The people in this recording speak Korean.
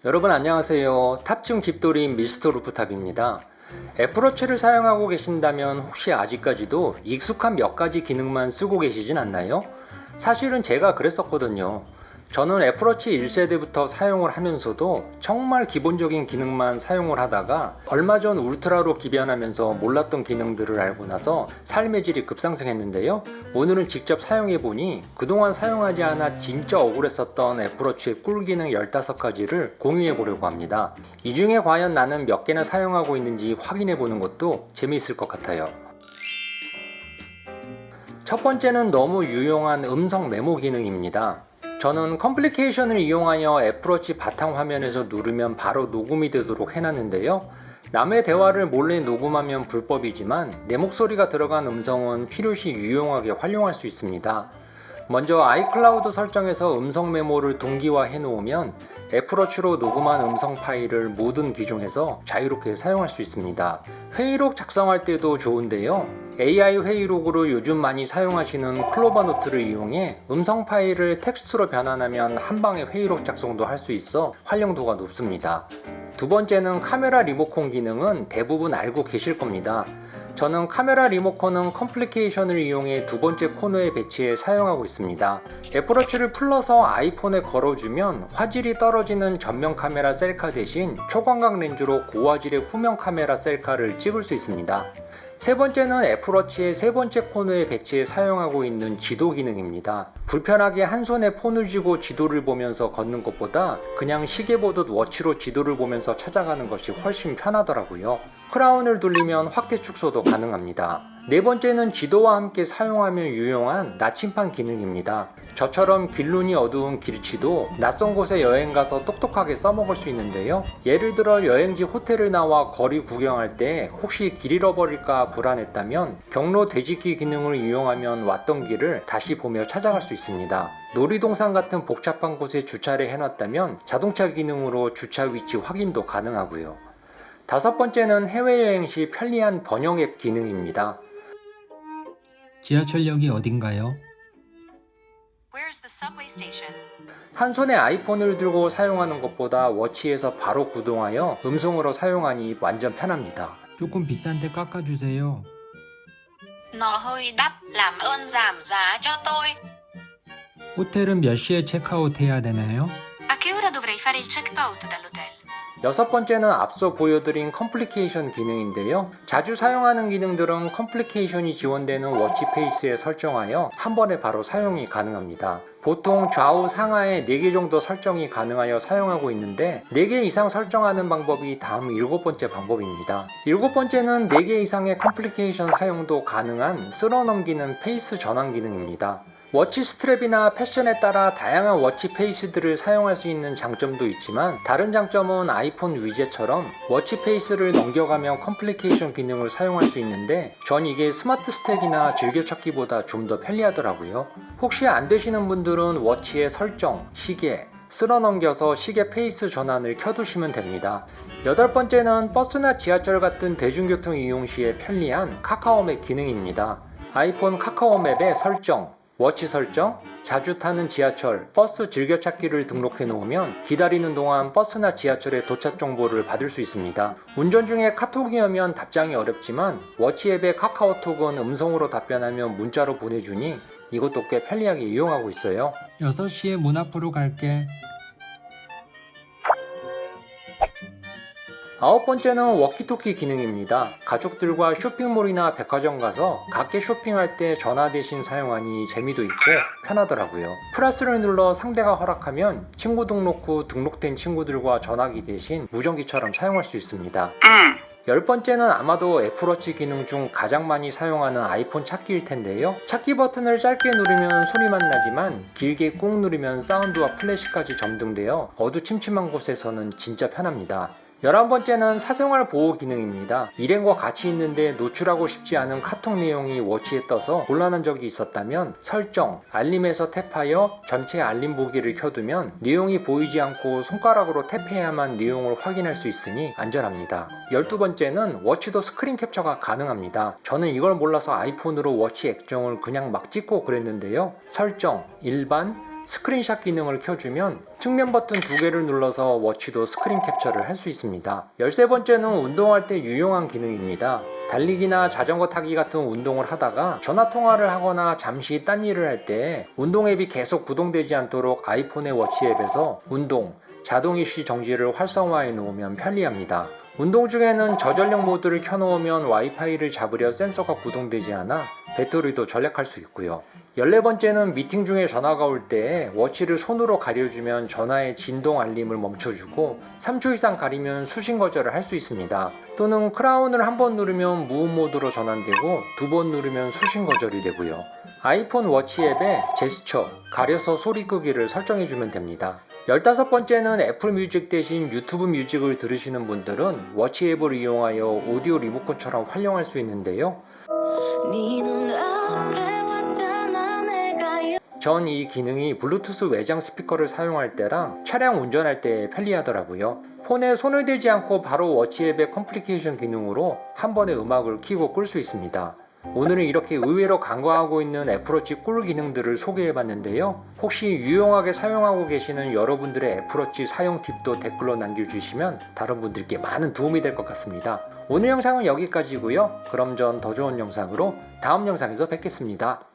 여러분 안녕하세요. 탑중 집돌이인 미스터 루프탑입니다. 애플워치를 사용하고 계신다면 혹시 아직까지도 익숙한 몇 가지 기능만 쓰고 계시진 않나요? 사실은 제가 그랬었거든요. 저는 애플워치 1세대부터 사용을 하면서도 정말 기본적인 기능만 사용을 하다가 얼마 전 울트라로 기변하면서 몰랐던 기능들을 알고 나서 삶의 질이 급상승했는데요. 오늘은 직접 사용해보니 그동안 사용하지 않아 진짜 억울했었던 애플워치의 꿀기능 15가지를 공유해보려고 합니다. 이 중에 과연 나는 몇 개나 사용하고 있는지 확인해보는 것도 재미있을 것 같아요. 첫 번째는 너무 유용한 음성 메모 기능입니다. 저는 컴플리케이션을 이용하여 애플워치 바탕화면에서 누르면 바로 녹음이 되도록 해놨는데요. 남의 대화를 몰래 녹음하면 불법이지만 내 목소리가 들어간 음성은 필요시 유용하게 활용할 수 있습니다. 먼저 아이클라우드 설정에서 음성 메모를 동기화해 놓으면 애플워치로 녹음한 음성 파일을 모든 기종에서 자유롭게 사용할 수 있습니다. 회의록 작성할 때도 좋은데요. AI 회의록으로 요즘 많이 사용하시는 클로버 노트를 이용해 음성 파일을 텍스트로 변환하면 한방에 회의록 작성도 할 수 있어 활용도가 높습니다. 두 번째는 카메라 리모컨 기능은 대부분 알고 계실 겁니다. 저는 카메라 리모컨은 컴플리케이션을 이용해 두 번째 코너에 배치해 사용하고 있습니다. 애플워치를 풀러서 아이폰에 걸어주면 화질이 떨어지는 전면 카메라 셀카 대신 초광각 렌즈로 고화질의 후면 카메라 셀카를 찍을 수 있습니다. 세 번째는 애플워치의 세 번째 코너에 배치해 사용하고 있는 지도 기능입니다. 불편하게 한 손에 폰을 쥐고 지도를 보면서 걷는 것보다 그냥 시계 보듯 워치로 지도를 보면서 찾아가는 것이 훨씬 편하더라고요. 크라운을 돌리면 확대 축소도 가능합니다. 네 번째는 지도와 함께 사용하면 유용한 나침판 기능입니다. 저처럼 길눈이 어두운 길치도 낯선 곳에 여행 가서 똑똑하게 써먹을 수 있는데요. 예를 들어 여행지 호텔을 나와 거리 구경할 때 혹시 길 잃어버릴까 불안했다면 경로 되짚기 기능을 이용하면 왔던 길을 다시 보며 찾아갈 수 있습니다. 놀이동산 같은 복잡한 곳에 주차를 해놨다면 자동차 기능으로 주차 위치 확인도 가능하고요. 다섯 번째는 해외여행 시 편리한 번역 앱 기능입니다. 지하철역이 어딘가요? Where's the subway station? 한 손에 아이폰을 들고 사용하는 것보다 워치에서 바로 구동하여 음성으로 사용하니 완전 편합니다. 조금 비싼데 깎아주세요. Nó hơi đắt, làm ơn giảm giá cho tôi. 호텔은 몇 시에 체크아웃 해야 되나요? A che ora dovrei fare il check-out dall'hotel? 여섯 번째는 앞서 보여드린 컴플리케이션 기능인데요. 자주 사용하는 기능들은 컴플리케이션이 지원되는 워치 페이스에 설정하여 한 번에 바로 사용이 가능합니다. 보통 좌우 상하에 4개 정도 설정이 가능하여 사용하고 있는데 4개 이상 설정하는 방법이 다음 7번째 방법입니다. 7번째는 4개 이상의 컴플리케이션 사용도 가능한 쓸어넘기는 페이스 전환 기능입니다. 워치 스트랩이나 패션에 따라 다양한 워치 페이스들을 사용할 수 있는 장점도 있지만 다른 장점은 아이폰 위젯처럼 워치 페이스를 넘겨가며 컴플리케이션 기능을 사용할 수 있는데 전 이게 스마트 스택이나 즐겨찾기보다 좀 더 편리하더라고요. 혹시 안 되시는 분들은 워치의 설정, 시계, 쓸어넘겨서 시계 페이스 전환을 켜두시면 됩니다. 여덟 번째는 버스나 지하철 같은 대중교통 이용 시에 편리한 카카오맵 기능입니다. 아이폰 카카오맵의 설정, 워치 설정, 자주 타는 지하철, 버스 즐겨찾기를 등록해 놓으면 기다리는 동안 버스나 지하철의 도착 정보를 받을 수 있습니다. 운전 중에 카톡이 오면 답장이 어렵지만 워치 앱의 카카오톡은 음성으로 답변하면 문자로 보내주니 이것도 꽤 편리하게 이용하고 있어요. 6시에 문 앞으로 갈게. 아홉 번째는 워키토키 기능입니다. 가족들과 쇼핑몰이나 백화점 가서 각계 쇼핑할 때 전화 대신 사용하니 재미도 있고 편하더라고요. 플러스를 눌러 상대가 허락하면 친구 등록 후 등록된 친구들과 전화기 대신 무전기처럼 사용할 수 있습니다. 열 번째는 아마도 애플워치 기능 중 가장 많이 사용하는 아이폰 찾기일 텐데요. 찾기 버튼을 짧게 누르면 소리만 나지만 길게 꾹 누르면 사운드와 플래시까지 점등되어 어두침침한 곳에서는 진짜 편합니다. 11번째는 사생활 보호 기능입니다. 일행과 같이 있는데 노출하고 싶지 않은 카톡 내용이 워치에 떠서 곤란한 적이 있었다면 설정, 알림에서 탭하여 전체 알림 보기를 켜두면 내용이 보이지 않고 손가락으로 탭해야만 내용을 확인할 수 있으니 안전합니다. 12번째는 워치도 스크린 캡처가 가능합니다. 저는 이걸 몰라서 아이폰으로 워치 액정을 그냥 막 찍고 그랬는데요. 설정, 일반, 스크린샷 기능을 켜주면 측면 버튼 2개를 눌러서 워치도 스크린 캡처를 할 수 있습니다. 13번째는 운동할 때 유용한 기능입니다. 달리기나 자전거 타기 같은 운동을 하다가 전화 통화를 하거나 잠시 딴 일을 할 때 운동 앱이 계속 구동되지 않도록 아이폰의 워치 앱에서 운동, 자동 일시 정지를 활성화해 놓으면 편리합니다. 운동 중에는 저전력 모드를 켜놓으면 와이파이를 잡으려 센서가 구동되지 않아 배터리도 절약할 수 있고요. 14번째는 미팅 중에 전화가 올 때 워치를 손으로 가려주면 전화의 진동 알림을 멈춰주고 3초 이상 가리면 수신 거절을 할 수 있습니다. 또는 크라운을 한 번 누르면 무음 모드로 전환되고 2번 누르면 수신 거절이 되고요. 아이폰 워치 앱에 제스처, 가려서 소리 끄기를 설정해주면 됩니다. 15번째는 애플 뮤직 대신 유튜브 뮤직을 들으시는 분들은 워치 앱을 이용하여 오디오 리모컨처럼 활용할 수 있는데요. 전 이 기능이 블루투스 외장 스피커를 사용할 때랑 차량 운전할 때 편리하더라고요. 폰에 손을 대지 않고 바로 워치 앱의 컴플리케이션 기능으로 한 번에 음악을 켜고 끌 수 있습니다. 오늘은 이렇게 의외로 간과하고 있는 애플워치 꿀 기능들을 소개해봤는데요. 혹시 유용하게 사용하고 계시는 여러분들의 애플워치 사용 팁도 댓글로 남겨주시면 다른 분들께 많은 도움이 될 것 같습니다. 오늘 영상은 여기까지고요. 그럼 전 더 좋은 영상으로 다음 영상에서 뵙겠습니다.